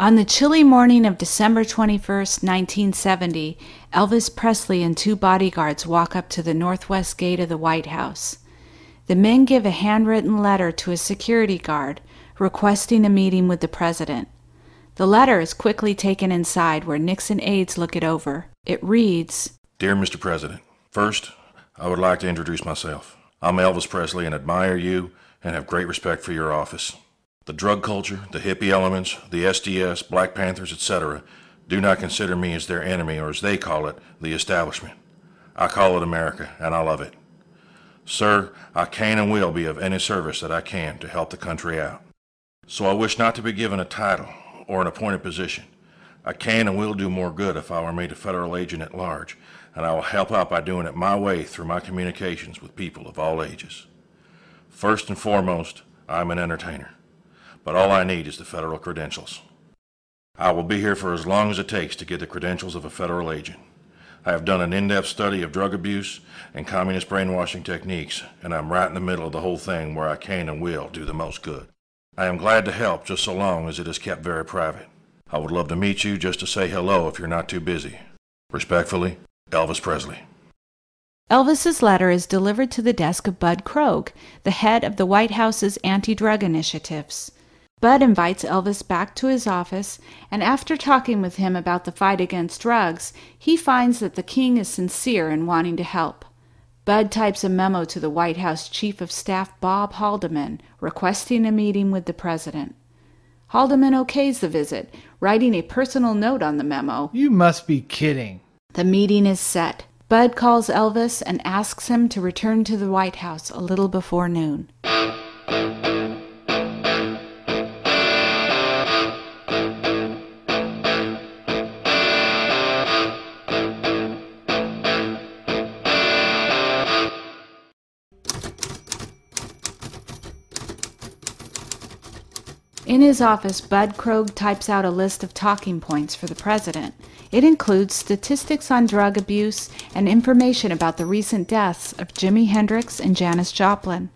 On the chilly morning of December 21st, 1970, Elvis Presley and two bodyguards walk up to the northwest gate of the White House. The men give a handwritten letter to a security guard requesting a meeting with the president. The letter is quickly taken inside where Nixon aides look it over. It reads, Dear Mr. President, first, I would like to introduce myself. I'm Elvis Presley and admire you and have great respect for your office. The drug culture, the hippie elements, the SDS, Black Panthers, etc. do not consider me as their enemy, or as they call it, the establishment. I call it America, and I love it. Sir, I can and will be of any service that I can to help the country out. So I wish not to be given a title or an appointed position. I can and will do more good if I were made a federal agent at large, and I will help out by doing it my way through my communications with people of all ages. First and foremost, I'm an entertainer, but all I need is the federal credentials. I will be here for as long as it takes to get the credentials of a federal agent. I have done an in-depth study of drug abuse and communist brainwashing techniques, and I'm right in the middle of the whole thing where I can and will do the most good. I am glad to help just so long as it is kept very private. I would love to meet you just to say hello if you're not too busy. Respectfully, Elvis Presley. Elvis's letter is delivered to the desk of Bud Krogh, the head of the White House's anti-drug initiatives. Bud invites Elvis back to his office, and after talking with him about the fight against drugs, he finds that the king is sincere in wanting to help. Bud types a memo to the White House Chief of Staff Bob Haldeman, requesting a meeting with the president. Haldeman okays the visit, writing a personal note on the memo. You must be kidding. The meeting is set. Bud calls Elvis and asks him to return to the White House a little before noon. In his office, Bud Krogh types out a list of talking points for the president. It includes statistics on drug abuse and information about the recent deaths of Jimi Hendrix and Janis Joplin.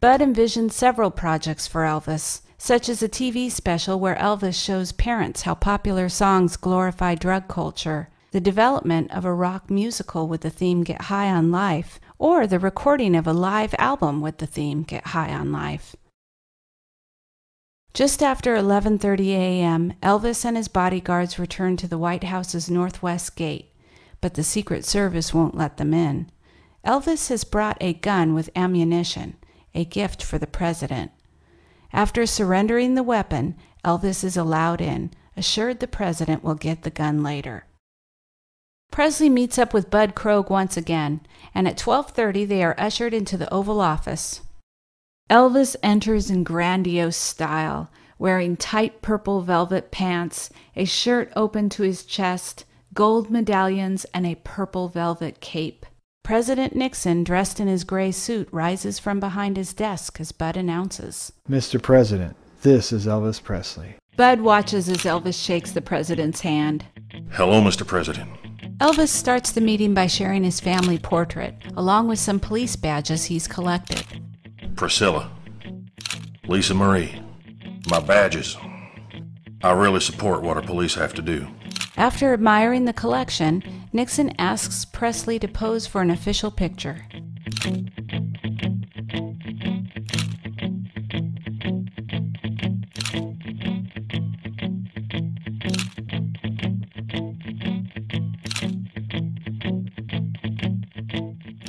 Bud envisions several projects for Elvis, such as a TV special where Elvis shows parents how popular songs glorify drug culture, the development of a rock musical with the theme Get High on Life, or the recording of a live album with the theme Get High on Life. Just after 11:30 a.m., Elvis and his bodyguards return to the White House's northwest gate, but the Secret Service won't let them in. Elvis has brought a gun with ammunition, a gift for the president. After surrendering the weapon, Elvis is allowed in, assured the president will get the gun later. Presley meets up with Bud Krogh once again, and at 12:30 they are ushered into the Oval Office. Elvis enters in grandiose style, wearing tight purple velvet pants, a shirt open to his chest, gold medallions, and a purple velvet cape. President Nixon, dressed in his gray suit, rises from behind his desk as Bud announces, Mr. President, this is Elvis Presley. Bud watches as Elvis shakes the president's hand. Hello, Mr. President. Elvis starts the meeting by sharing his family portrait, along with some police badges he's collected. Priscilla, Lisa Marie, my badges. I really support what our police have to do. After admiring the collection, Nixon asks Presley to pose for an official picture.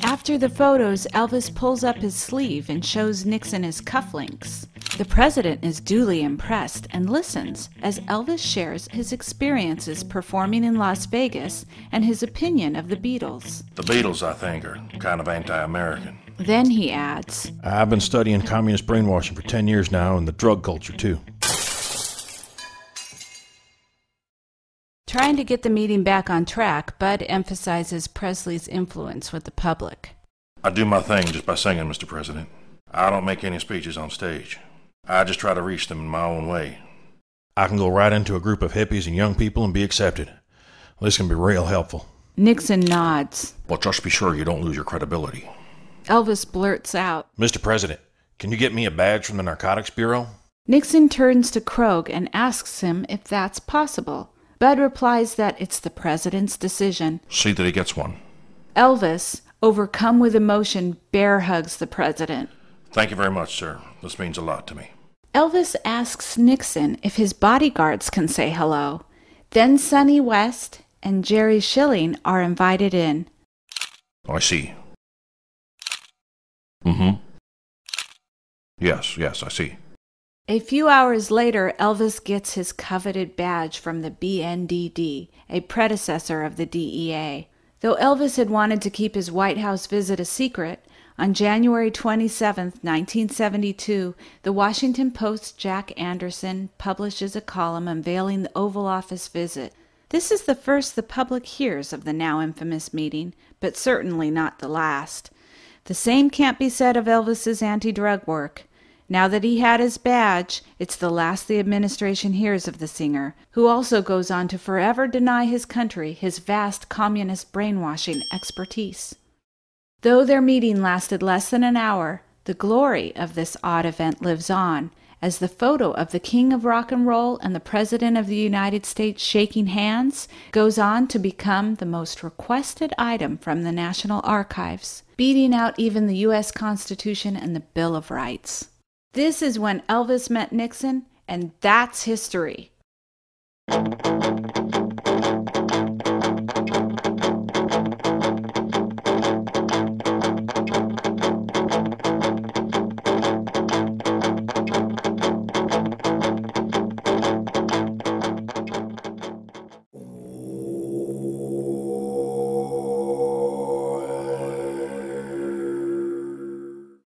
After the photos, Elvis pulls up his sleeve and shows Nixon his cufflinks. The president is duly impressed and listens as Elvis shares his experiences performing in Las Vegas and his opinion of the Beatles. The Beatles, I think, are kind of anti-American. Then he adds, I've been studying communist brainwashing for 10 years now, and the drug culture, too. Trying to get the meeting back on track, Bud emphasizes Presley's influence with the public. I do my thing just by singing, Mr. President. I don't make any speeches on stage. I just try to reach them in my own way. I can go right into a group of hippies and young people and be accepted. This can be real helpful. Nixon nods. But just be sure you don't lose your credibility. Elvis blurts out, Mr. President, can you get me a badge from the Narcotics Bureau? Nixon turns to Krogh and asks him if that's possible. Bud replies that it's the president's decision. See that he gets one. Elvis, overcome with emotion, bear hugs the president. Thank you very much, sir. This means a lot to me. Elvis asks Nixon if his bodyguards can say hello. Then Sonny West and Jerry Schilling are invited in. Oh, I see. Yes, I see. A few hours later, Elvis gets his coveted badge from the BNDD, a predecessor of the DEA. Though Elvis had wanted to keep his White House visit a secret, on January 27, 1972, the Washington Post's Jack Anderson publishes a column unveiling the Oval Office visit. This is the first the public hears of the now infamous meeting, but certainly not the last. The same can't be said of Elvis's anti-drug work. Now that he had his badge, it's the last the administration hears of the singer, who also goes on to forever deny his country his vast communist brainwashing expertise. Though their meeting lasted less than an hour, the glory of this odd event lives on, as the photo of the King of Rock and Roll and the President of the United States shaking hands goes on to become the most requested item from the National Archives, beating out even the U.S. Constitution and the Bill of Rights. This is when Elvis met Nixon, and that's history.